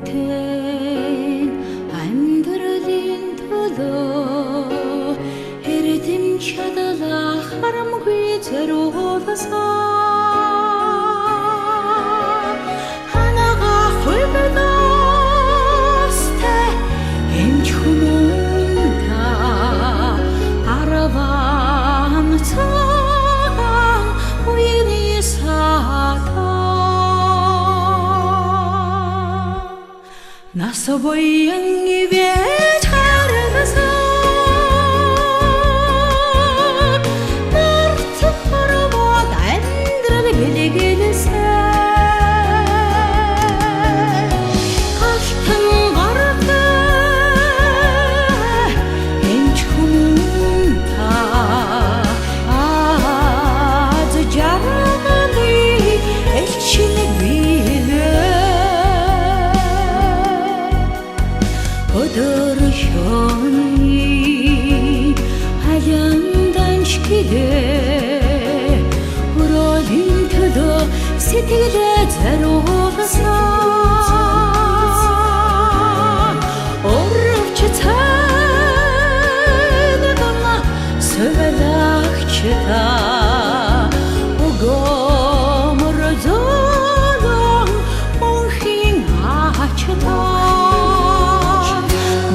бүтэн амьдралын төлөө эрдэм чадлаа харамгүй зориулсан ханагаа хөлбөдөөстэй эмч хүмүүн та араван цагаан үений сата нас боян ивэж харгасан нарт хоромод амьдрал бэлгэлсэн халтан гартай эмч хүн та аз жарганы элчнийг өдөр шоны хаяндан шкидэ өрөөлийн төлөө сэтгэлээ зориулсан орвч цайнагана сөөлөгч та огомор золон монхин ачта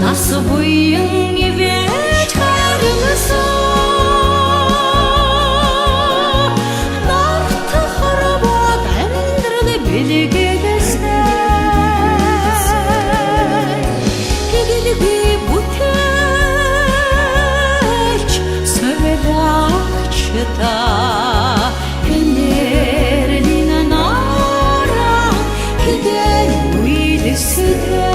нас боян ивэж харгасан нарт хоромод амьдрал бэлгэлсэн тэгэлгүй бүтээлч сөөлөгч та энерлийн нараа хэдэн үйлсэтэй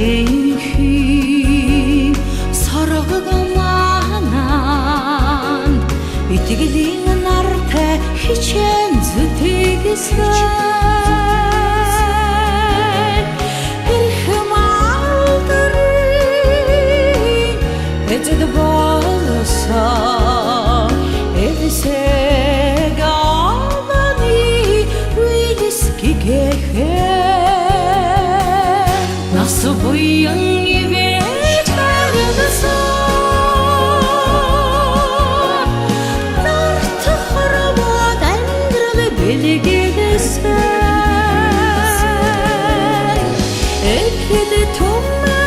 эрүүлэнхи соргогоманан итгэлийн нартай хичээн зүтгэсэн эрхэм алдрын эцэд болсон эвсэг аваны үйлсгигэхэн нас боян ивэж харгасан нарт хоромод амьдрал бэлгэлсэн эхэд түмэнгэ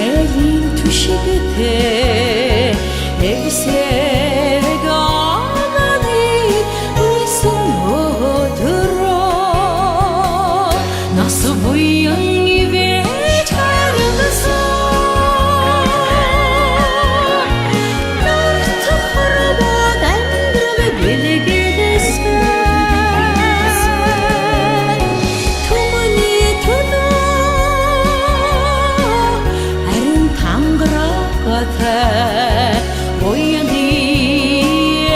элийн түшигтэй эвсэг аваны үйсэн өдрөө нас боян ивэж харгасан нарт хоромод амьдрал бэлгэлсэн түмний төлөө харин тангараатай бояны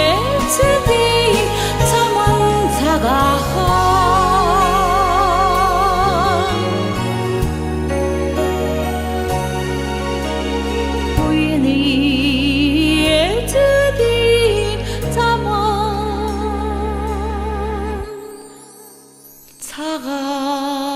эцэдийн заман цагаахан бояны эцэдийн заман цагаахан